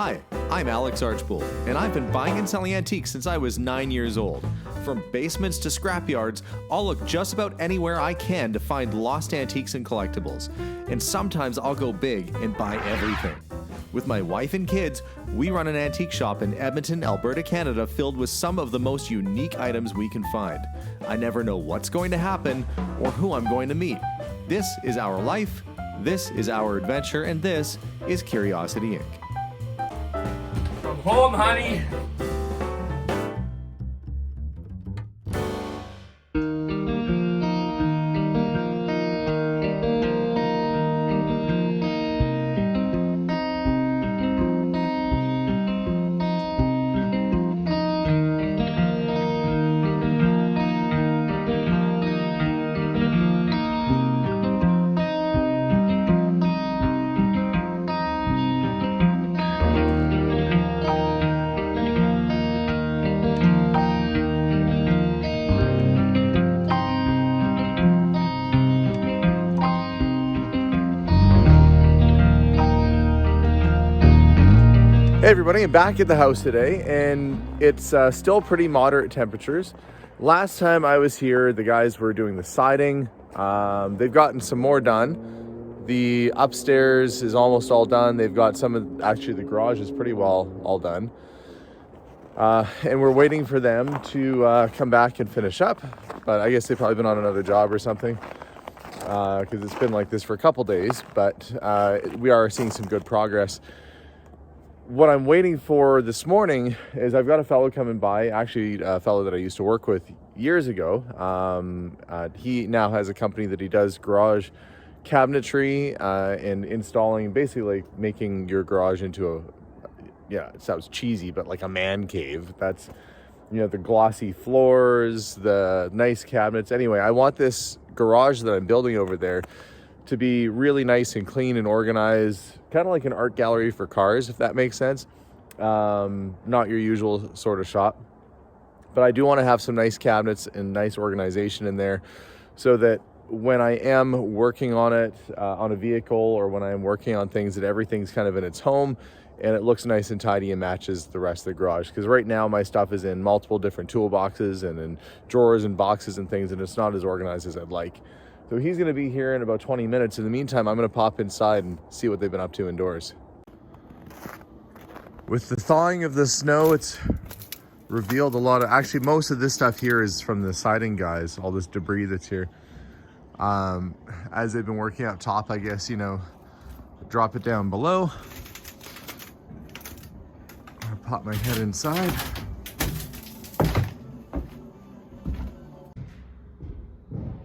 Hi, I'm Alex Archbold, and I've been buying and selling antiques since I was 9 years old. From basements to scrapyards, I'll look just about anywhere I can to find lost antiques and collectibles. And sometimes I'll go big and buy everything. With my wife and kids, we run an antique shop in Edmonton, Alberta, Canada, filled with some of the most unique items we can find. I never know what's going to happen or who I'm going to meet. This is our life, this is our adventure, and this is Curiosity Inc. From home, honey. Hey everybody, I'm back at the house today and it's still pretty moderate temperatures. Last time I was here, the guys were doing the siding. They've gotten some more done. The upstairs is almost all done. They've got actually the garage is pretty well all done. And we're waiting for them to come back and finish up. But I guess they've probably been on another job or something because it's been like this for a couple days, but we are seeing some good progress. What I'm waiting for this morning is I've got a fellow coming by, actually a fellow that I used to work with years ago. He now has a company that he does garage cabinetry and installing, basically like making your garage into it sounds cheesy, but like a man cave. That's, the glossy floors, the nice cabinets. Anyway, I want this garage that I'm building over there to be really nice and clean and organized, kind of like an art gallery for cars, if that makes sense. Not your usual sort of shop. But I do want to have some nice cabinets and nice organization in there so that when I am working on it, on a vehicle, or when I'm working on things, that everything's kind of in its home and it looks nice and tidy and matches the rest of the garage. Because right now my stuff is in multiple different toolboxes and in drawers and boxes and things, and it's not as organized as I'd like. So he's going to be here in about 20 minutes. In the meantime, I'm going to pop inside and see what they've been up to indoors. With the thawing of the snow, it's revealed a lot of... Actually, most of this stuff here is from the siding guys, all this debris that's here. As they've been working up top, I guess, drop it down below. I'll pop my head inside.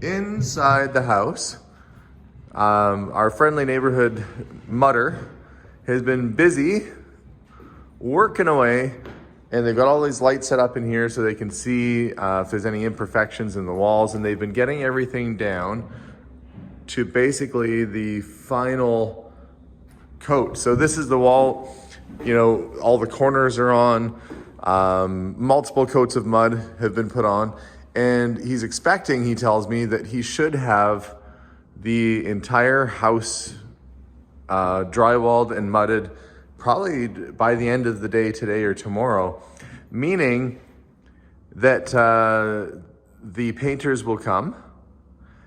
Inside the house, our friendly neighborhood mutter has been busy working away, and they've got all these lights set up in here so they can see if there's any imperfections in the walls, and they've been getting everything down to basically the final coat. So this is the wall, all the corners are on, multiple coats of mud have been put on. And he's expecting, he tells me, that he should have the entire house drywalled and mudded probably by the end of the day today or tomorrow, meaning that the painters will come.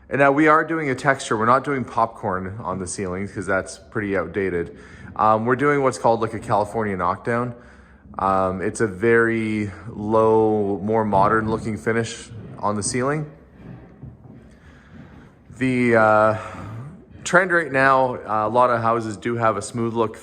And now we are doing a texture. We're not doing popcorn on the ceilings because that's pretty outdated. We're doing what's called like a California knockdown. It's a very low, more modern looking finish on the ceiling. The trend right now, a lot of houses do have a smooth look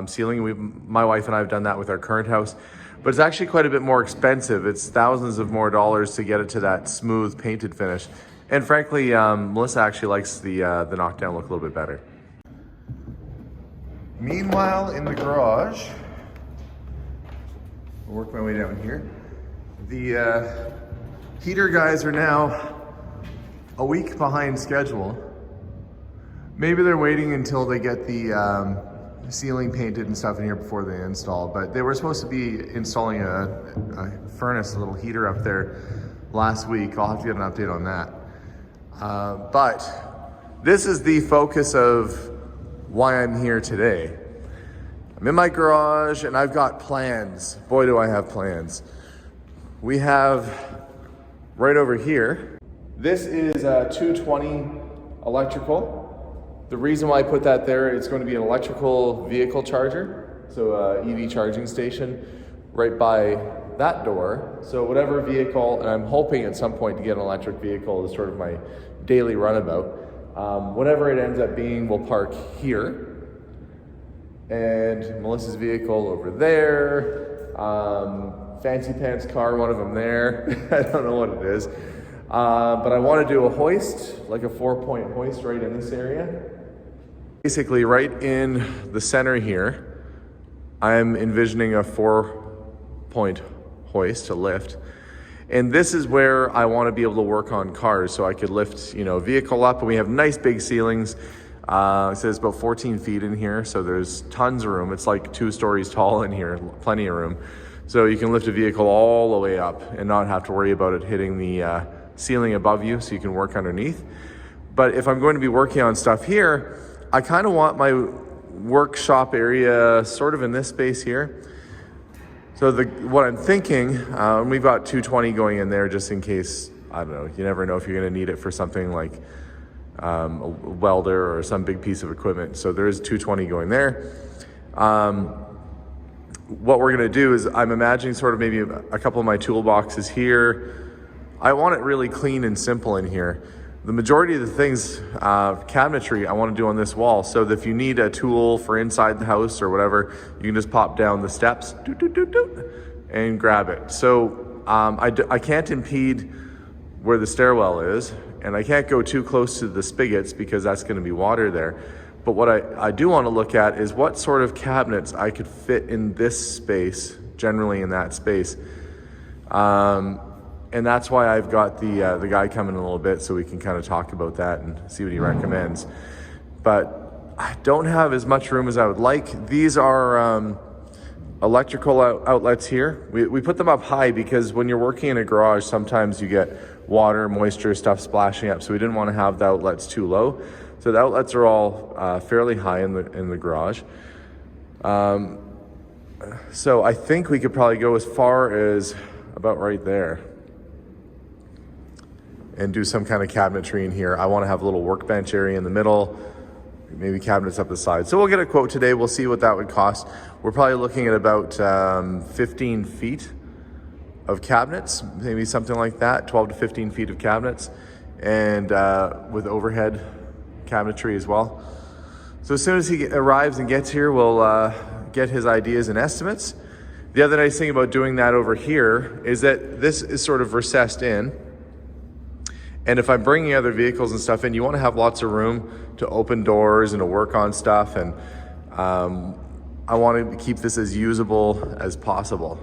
ceiling. My wife and I have done that with our current house, but it's actually quite a bit more expensive. It's thousands of more dollars to get it to that smooth painted finish. And frankly, Melissa actually likes the knockdown look a little bit better. Meanwhile, in the garage, I'll work my way down here. The heater guys are now a week behind schedule. Maybe they're waiting until they get the ceiling painted and stuff in here before they install, but they were supposed to be installing a furnace, a little heater up there last week. I'll have to get an update on that. But this is the focus of why I'm here today. I'm in my garage and I've got plans. Boy, do I have plans. We have right over here, this is a 220 electrical. The reason why I put that there, it's going to be an electrical vehicle charger. So EV charging station right by that door. So whatever vehicle, and I'm hoping at some point to get an electric vehicle is sort of my daily runabout. Whatever it ends up being, we'll park here. And Melissa's vehicle over there. Fancy pants car, one of them there. I don't know what it is. But I want to do a hoist, like a 4-point hoist right in this area. Basically right in the center here, I'm envisioning a 4-point hoist, a lift. And this is where I want to be able to work on cars. So I could lift, a vehicle up, and we have nice big ceilings. It says about 14 feet in here, so there's tons of room. It's like 2 stories tall in here, plenty of room. So you can lift a vehicle all the way up and not have to worry about it hitting the ceiling above you, so you can work underneath. But if I'm going to be working on stuff here, I kind of want my workshop area sort of in this space here. So what I'm thinking, we've got 220 going in there just in case, I don't know, you never know if you're going to need it for something like a welder or some big piece of equipment. So there is 220 going there. What we're going to do is I'm imagining sort of maybe a couple of my toolboxes here. I want it really clean and simple in here. The majority of the things, cabinetry, I want to do on this wall, so that if you need a tool for inside the house or whatever, you can just pop down the steps and grab it. So I can't impede where the stairwell is, and I can't go too close to the spigots because that's going to be water there. But what I do want to look at is what sort of cabinets I could fit in this space, generally in that space. And that's why I've got the guy coming in a little bit, so we can kind of talk about that and see what he recommends. But I don't have as much room as I would like. These are electrical outlets here. We put them up high because when you're working in a garage, sometimes you get water, moisture, stuff splashing up. So we didn't want to have the outlets too low. So the outlets are all fairly high in the garage. So I think we could probably go as far as about right there and do some kind of cabinetry in here. I want to have a little workbench area in the middle, maybe cabinets up the side. So we'll get a quote today. We'll see what that would cost. We're probably looking at about 15 feet of cabinets, maybe something like that, 12 to 15 feet of cabinets, and with overhead cabinetry as well. So as soon as he arrives and gets here, we'll get his ideas and estimates. The other nice thing about doing that over here is that this is sort of recessed in. And if I'm bringing other vehicles and stuff in, you want to have lots of room to open doors and to work on stuff. And I want to keep this as usable as possible.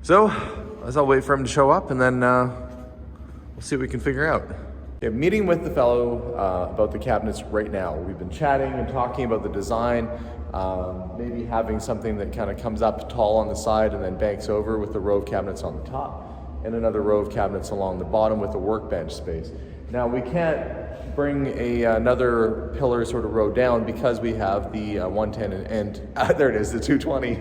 So as I'll wait for him to show up, and then we'll see what we can figure out. Okay, meeting with the fellow about the cabinets right now. We've been chatting and talking about the design, maybe having something that kind of comes up tall on the side and then banks over with the row of cabinets on the top, and another row of cabinets along the bottom with the workbench space. Now we can't bring another pillar sort of row down because we have the 110 and there it is, the 220.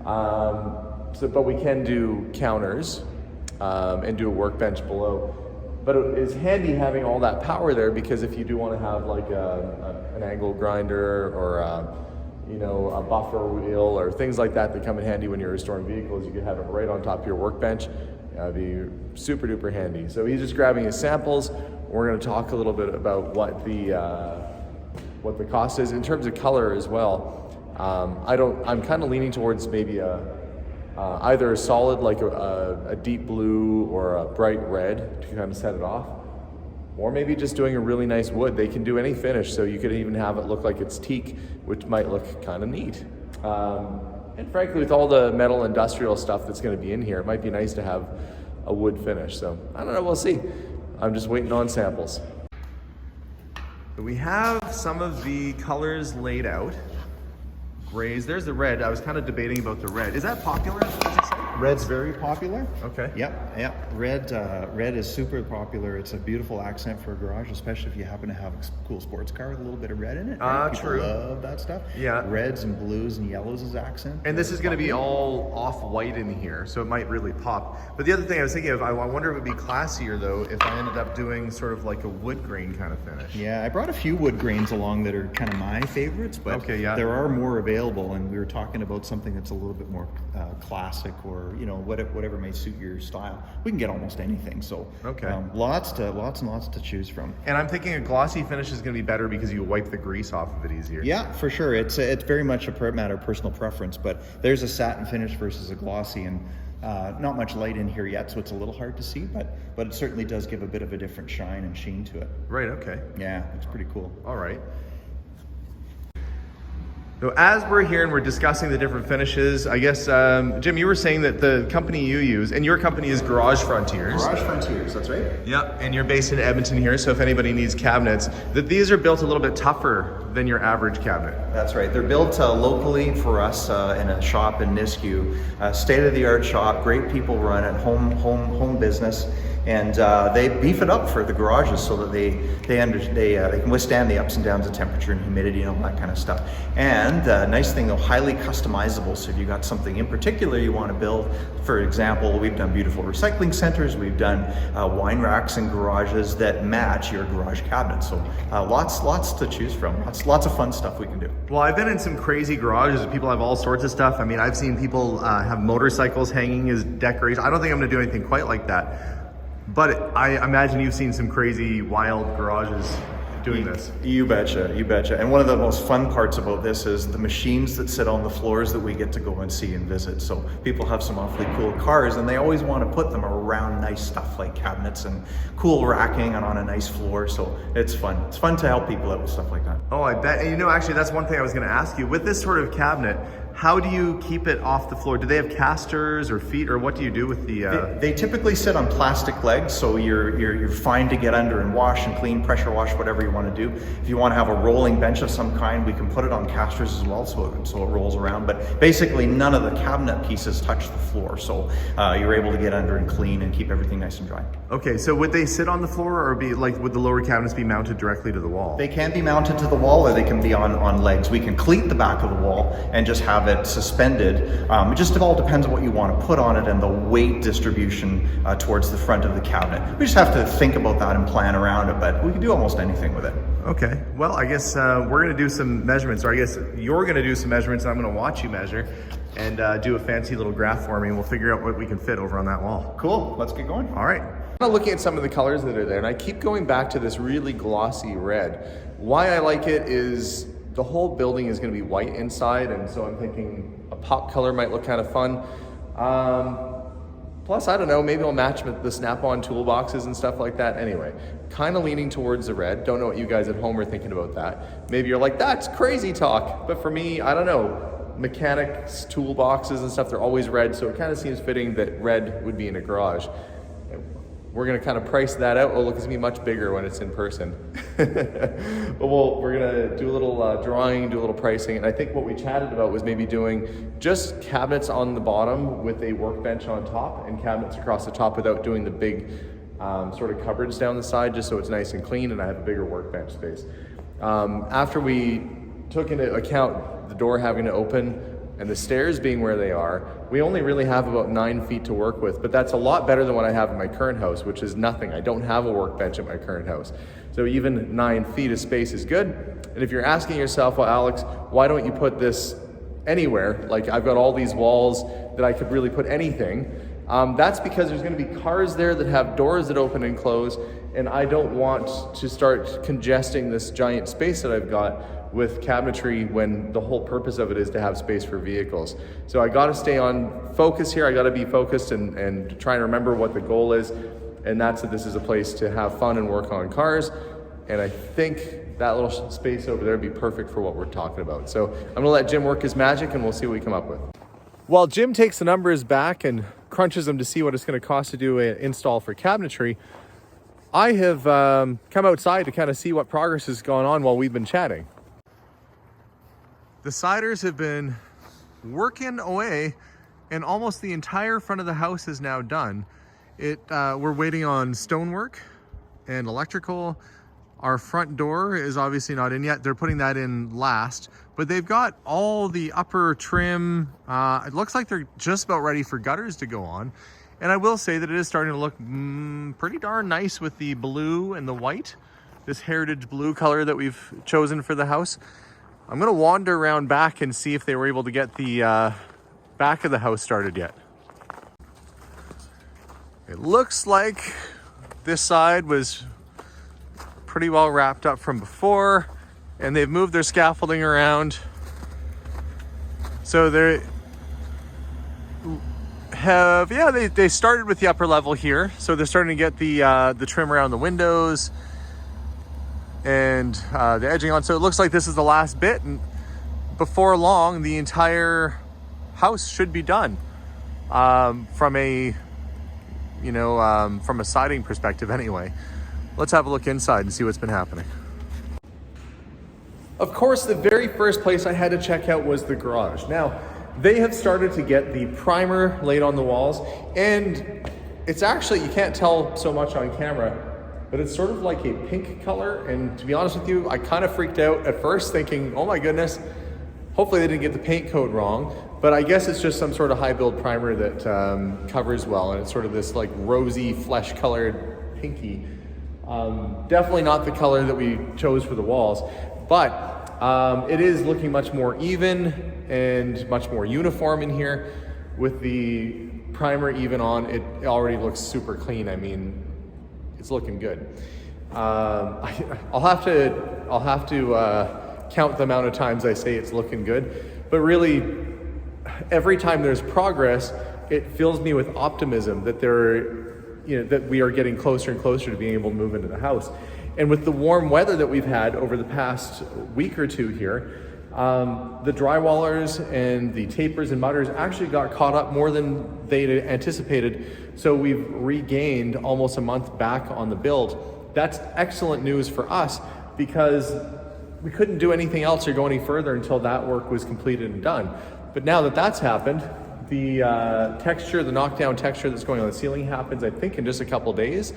But we can do counters and do a workbench below. But it's handy having all that power there, because if you do want to have like an angle grinder or a buffer wheel or things like that come in handy when you're restoring vehicles, you can have it right on top of your workbench. That'd be super duper handy. So he's just grabbing his samples. We're going to talk a little bit about what the cost is in terms of color as well. I'm kind of leaning towards maybe either a solid like a deep blue or a bright red to kind of set it off, or maybe just doing a really nice wood. They can do any finish, so you could even have it look like it's teak, which might look kind of neat. And frankly, with all the metal industrial stuff that's going to be in here, it might be nice to have a wood finish. So I don't know, we'll see. I'm just waiting on samples. We have some of the colors laid out. Grays, there's the red. I was kind of debating about the red. Is that popular, as you say? Red's very popular. Okay. Yep. Red is super popular. It's a beautiful accent for a garage, especially if you happen to have a cool sports car with a little bit of red in it. Right? People True. love that stuff. Yeah. Reds and blues and yellows as accent. And this is going to be all off-white in here, so it might really pop. But the other thing I was thinking of, I wonder if it would be classier, though, if I ended up doing sort of like a wood grain kind of finish. Yeah, I brought a few wood grains along that are kind of my favorites, but Okay, yeah. there are more available, and we were talking about something that's a little bit more classic, or whatever may suit your style. We can get almost anything, so Okay. lots and lots to choose from. And I'm thinking a glossy finish is going to be better because you wipe the grease off of it easier. Yeah, for sure. It's very much a matter of personal preference, but there's a satin finish versus a glossy, and not much light in here yet, so it's a little hard to see, but it certainly does give a bit of a different shine and sheen to it. Right, okay. Yeah, it's pretty cool. All right. So as we're here and we're discussing the different finishes, I guess, Jim, you were saying that the company you use, and your company is Garage Frontiers. Garage Frontiers, that's right. Yeah, and you're based in Edmonton here, so if anybody needs cabinets, that these are built a little bit tougher than your average cabinet. That's right. They're built locally for us in a shop in Nisku. State-of-the-art shop, great people run it, home business. And they beef it up for the garages so that they can withstand the ups and downs of temperature and humidity and all that kind of stuff. And nice thing though, highly customizable. So if you got something in particular you want to build, for example, we've done beautiful recycling centers, we've done wine racks and garages that match your garage cabinet. So lots to choose from. Lots of fun stuff we can do. Well, I've been in some crazy garages and people have all sorts of stuff. I mean, I've seen people have motorcycles hanging as decoration. I don't think I'm going to do anything quite like that. But I imagine you've seen some crazy, wild garages doing this. You betcha. And one of the most fun parts about this is the machines that sit on the floors that we get to go and see and visit. So people have some awfully cool cars and they always want to put them around nice stuff like cabinets and cool racking and on a nice floor. So it's fun. It's fun to help people out with stuff like that. Oh, I bet. And actually, that's one thing I was going to ask you. With this sort of cabinet, how do you keep it off the floor? Do they have casters or feet, or what do you do with the? They typically sit on plastic legs, so you're fine to get under and wash and clean, pressure wash, whatever you want to do. If you want to have a rolling bench of some kind, we can put it on casters as well, so it rolls around. But basically, none of the cabinet pieces touch the floor, so you're able to get under and clean and keep everything nice and dry. Okay, so would they sit on the floor, or would the lower cabinets be mounted directly to the wall? They can be mounted to the wall, or they can be on legs. We can cleat the back of the wall and just have it suspended. It just all depends on what you want to put on it and the weight distribution towards the front of the cabinet. We just have to think about that and plan around it, but we can do almost anything with it. Okay, well, I guess we're going to do some measurements, or I guess you're going to do some measurements and I'm going to watch you measure and do a fancy little graph for me, and we'll figure out what we can fit over on that wall. Cool, let's get going. All right. I'm looking at some of the colors that are there, and I keep going back to this really glossy red. Why I like it is the whole building is going to be white inside, and so I'm thinking a pop color might look kind of fun. Plus, I don't know, maybe I'll match with the snap-on toolboxes and stuff like that. Anyway, kind of leaning towards the red. Don't know what you guys at home are thinking about that. Maybe you're like, that's crazy talk. But for me, I don't know. Mechanics, toolboxes and stuff, they're always red, so it kind of seems fitting that red would be in a garage. We're gonna kind of price that out. Oh, look, it's gonna be much bigger when it's in person. But we're gonna do a little drawing, do a little pricing, and I think what we chatted about was maybe doing just cabinets on the bottom with a workbench on top and cabinets across the top without doing the big sort of cupboards down the side, just so it's nice and clean and I have a bigger workbench space. After we took into account the door having to open and the stairs being where they are, we only really have about 9 feet to work with, but that's a lot better than what I have in my current house, which is nothing. I don't have a workbench at my current house. So even 9 feet of space is good. And if you're asking yourself, well, Alex, why don't you put this anywhere? Like, I've got all these walls that I could really put anything. That's because there's gonna be cars there that have doors that open and close, and I don't want to start congesting this giant space that I've got with cabinetry when the whole purpose of it is to have space for vehicles. So I gotta stay on focus here. I gotta be focused and try and remember what the goal is. And that's that this is a place to have fun and work on cars. And I think that little space over there would be perfect for what we're talking about. So I'm gonna let Jim work his magic and we'll see what we come up with. While Jim takes the numbers back and crunches them to see what it's gonna cost to do an install for cabinetry, I have come outside to kind of see what progress has gone on while we've been chatting. The siders have been working away and almost the entire front of the house is now done. We're waiting on stonework and electrical. Our front door is obviously not in yet. They're putting that in last, but they've got all the upper trim. It looks like they're just about ready for gutters to go on. And I will say that it is starting to look pretty darn nice with the blue and the white, this heritage blue color that we've chosen for the house. I'm gonna wander around back and see if they were able to get the back of the house started yet. It looks like this side was pretty well wrapped up from before, and they've moved their scaffolding around. So they started with the upper level here. So they're starting to get the trim around the windows and the edging on. So it looks like this is the last bit, and before long, the entire house should be done. From a siding perspective anyway. Let's have a look inside and see what's been happening. Of course, the very first place I had to check out was the garage. Now, they have started to get the primer laid on the walls, and it's actually, you can't tell so much on camera, but it's sort of like a pink color. And to be honest with you, I kind of freaked out at first thinking, oh my goodness, hopefully they didn't get the paint code wrong. But I guess it's just some sort of high build primer that covers well, and it's sort of this like rosy flesh colored pinky. Definitely not the color that we chose for the walls, but it is looking much more even and much more uniform in here. With the primer even on, it already looks super clean. I mean, it's looking good. I'll have to count the amount of times I say it's looking good, but really every time there's progress, it fills me with optimism that that we are getting closer and closer to being able to move into the house. And with the warm weather that we've had over the past week or two here, the drywallers and the tapers and mudders actually got caught up more than they anticipated. So we've regained almost a month back on the build. That's excellent news for us, because we couldn't do anything else or go any further until that work was completed and done. But now that that's happened, the the knockdown texture that's going on the ceiling happens, I think, in just a couple days.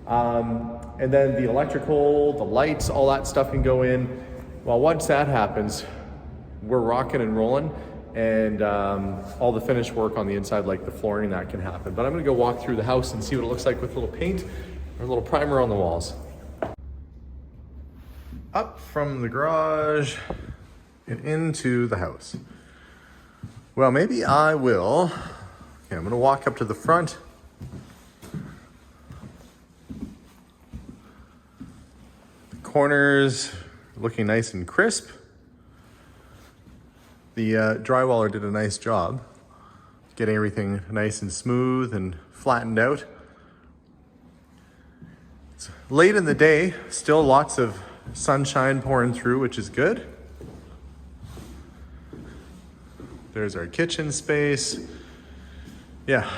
And then the electrical, the lights, all that stuff can go in. Well, once that happens, we're rocking and rolling, and all the finished work on the inside, like the flooring, that can happen. But I'm gonna go walk through the house and see what it looks like with a little paint or a little primer on the walls. Up from the garage and into the house. Well, maybe I will. Okay, I'm gonna walk up to the front. The corners looking nice and crisp. The drywaller did a nice job getting everything nice and smooth and flattened out. It's late in the day, still lots of sunshine pouring through, which is good. There's our kitchen space. Yeah,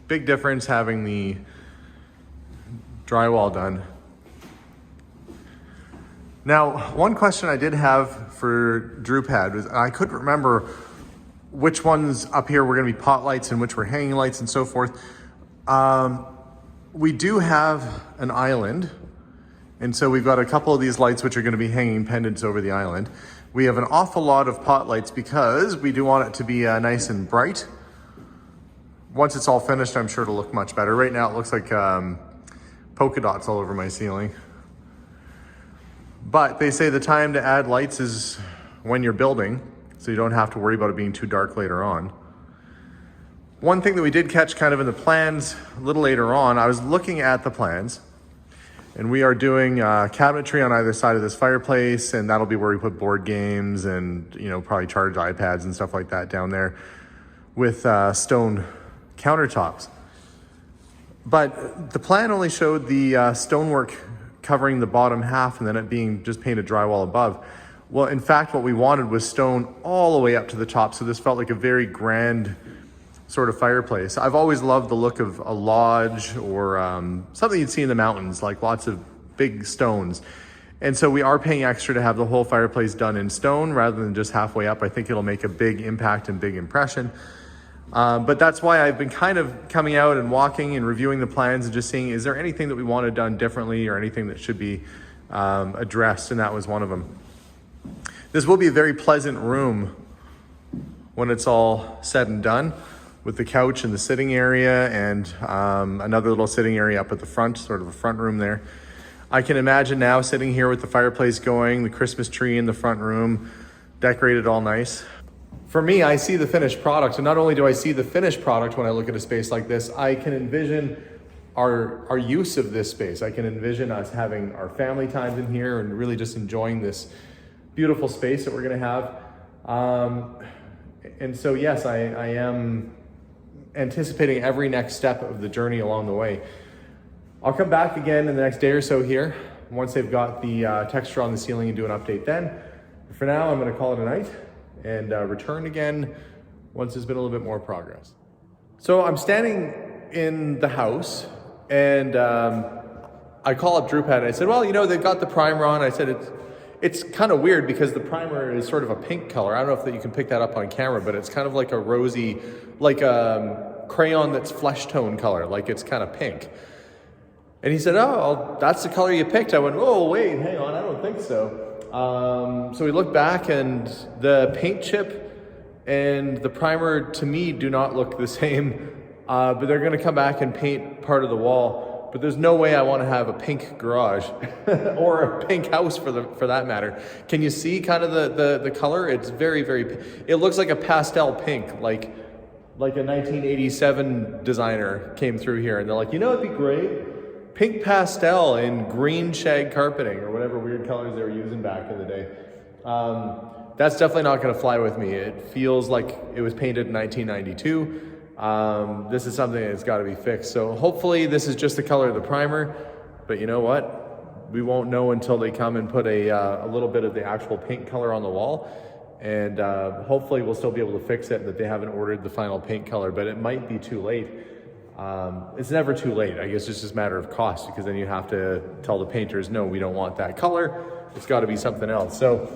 big difference having the drywall done. Now, one question I did have for Drew Pad was, I couldn't remember which ones up here were gonna be pot lights and which were hanging lights and so forth. We do have an island, and so we've got a couple of these lights which are gonna be hanging pendants over the island. We have an awful lot of pot lights because we do want it to be nice and bright. Once it's all finished, I'm sure it'll look much better. Right now it looks like polka dots all over my ceiling. But they say the time to add lights is when you're building, so you don't have to worry about it being too dark later on. One thing that we did catch kind of in the plans a little later on, I was looking at the plans, and we are doing cabinetry on either side of this fireplace, and that'll be where we put board games and, probably charge iPads and stuff like that down there with stone countertops. But the plan only showed the stonework covering the bottom half and then it being just painted drywall above. Well, in fact, what we wanted was stone all the way up to the top, so this felt like a very grand sort of fireplace. I've always loved the look of a lodge or something you'd see in the mountains, like lots of big stones. And so we are paying extra to have the whole fireplace done in stone rather than just halfway up. I think it'll make a big impact and big impression. But that's why I've been kind of coming out and walking and reviewing the plans and just seeing, is there anything that we want it done differently or anything that should be addressed? And that was one of them. This will be a very pleasant room when it's all said and done, with the couch and the sitting area and another little sitting area up at the front, sort of a front room there. I can imagine now sitting here with the fireplace going, the Christmas tree in the front room, decorated all nice. For me, I see the finished product, and not only do I see the finished product when I look at a space like this, I can envision our use of this space. I can envision us having our family times in here and really just enjoying this beautiful space that we're gonna have. And so yes, I am anticipating every next step of the journey along the way. I'll come back again in the next day or so here, once they've got the texture on the ceiling, and do an update then. For now, I'm gonna call it a night and return again once there's been a little bit more progress. So I'm standing in the house and I call up Drupad and I said, well, you know, they've got the primer on. I said, it's kind of weird because the primer is sort of a pink color. I don't know if that you can pick that up on camera, but it's kind of like a rosy, like a crayon that's flesh tone color, like it's kind of pink. And he said, oh, that's the color you picked. I went, oh, wait, hang on, I don't think so. So we looked back and the paint chip and the primer to me do not look the same, but they're gonna come back and paint part of the wall. But there's no way I wanna have a pink garage or a pink house for that matter. Can you see kind of the color? It's very, it looks like a pastel pink, like a 1987 designer came through here and they're like, you know, it'd be great. Pink pastel in green shag carpeting or whatever weird colors they were using back in the day. That's definitely not gonna fly with me. It feels like it was painted in 1992. This is something that's gotta be fixed. So hopefully this is just the color of the primer, but you know what? We won't know until they come and put a little bit of the actual paint color on the wall. And hopefully we'll still be able to fix it, that they haven't ordered the final paint color, but it might be too late. It's never too late. I guess it's just a matter of cost, because then you have to tell the painters, no, we don't want that color. It's got to be something else. So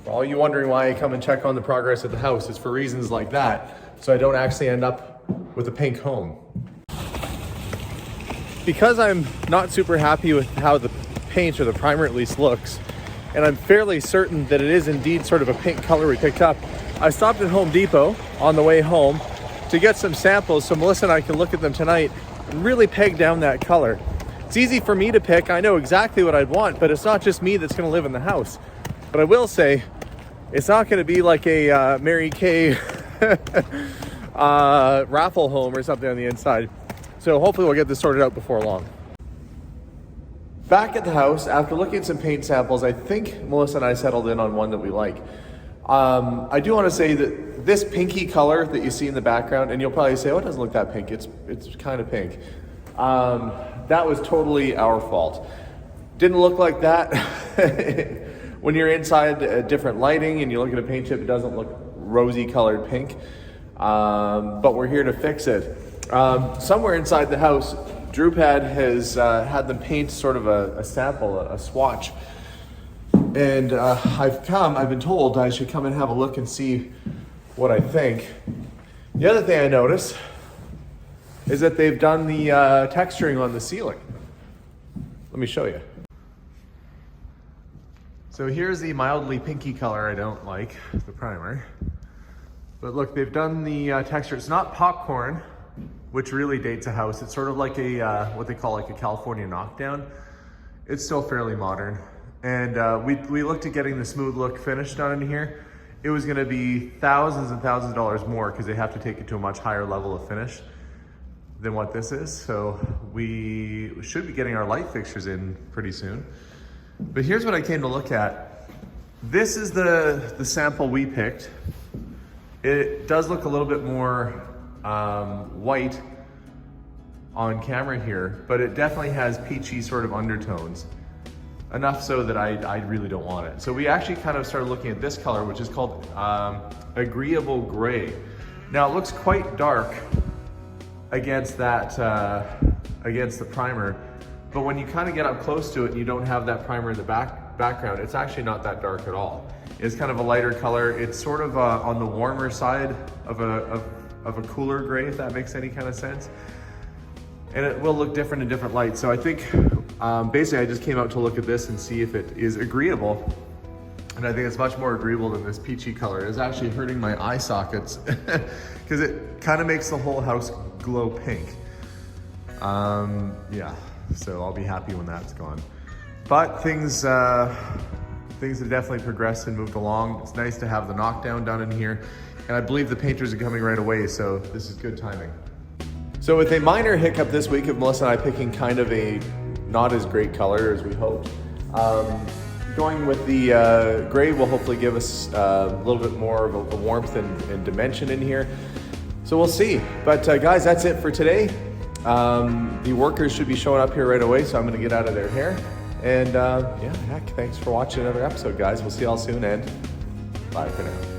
for all you wondering why I come and check on the progress of the house, it's for reasons like that, so I don't actually end up with a pink home. Because I'm not super happy with how the paint, or the primer at least, looks, and I'm fairly certain that it is indeed sort of a pink color we picked up, I stopped at Home Depot on the way home to get some samples so Melissa and I can look at them tonight and really peg down that color. It's easy for me to pick. I know exactly what I'd want, but it's not just me that's gonna live in the house. But I will say, it's not gonna be like a Mary Kay raffle home or something on the inside. So hopefully we'll get this sorted out before long. Back at the house, after looking at some paint samples, I think Melissa and I settled in on one that we like. I do want to say that this pinky color that you see in the background, and you'll probably say, oh, it doesn't look that pink. It's kind of pink. That was totally our fault. Didn't look like that. When you're inside different lighting and you look at a paint chip, it doesn't look rosy colored pink. But we're here to fix it. Somewhere inside the house, Drupad has had them paint sort of a sample, a swatch. And I've been told I should come and have a look and see what I think. The other thing I noticed is that they've done the texturing on the ceiling. Let me show you. So here's the mildly pinky color I don't like, the primer. But look, they've done the texture. It's not popcorn, which really dates a house. It's sort of like a, what they call like a California knockdown. It's still fairly modern. And we looked at getting the smooth look finish done in here. It was gonna be thousands and thousands of dollars more because they have to take it to a much higher level of finish than what this is. So we should be getting our light fixtures in pretty soon. But here's what I came to look at. This is the sample we picked. It does look a little bit more white on camera here, but it definitely has peachy sort of undertones. Enough so that I really don't want it. So we actually kind of started looking at this color, which is called Agreeable Gray. Now it looks quite dark against that, against the primer, But when you kind of get up close to it and you don't have that primer in the background, it's actually not that dark at all. It's kind of a lighter color. It's sort of on the warmer side of a cooler gray, if that makes any kind of sense. And it will look different in different lights. So I think basically I just came out to look at this and see if it is agreeable. And I think it's much more agreeable than this peachy color. It's actually hurting my eye sockets because it kind of makes the whole house glow pink. Yeah, so I'll be happy when that's gone. But things have definitely progressed and moved along. It's nice to have the knockdown done in here. And I believe the painters are coming right away, so this is good timing. So with a minor hiccup this week of Melissa and I picking kind of a not as great color as we hoped, going with the gray will hopefully give us a little bit more of a warmth and dimension in here. So we'll see. But guys, that's it for today. The workers should be showing up here right away, so I'm gonna get out of their hair. And yeah, heck, thanks for watching another episode, guys. We'll see y'all soon, and bye for now.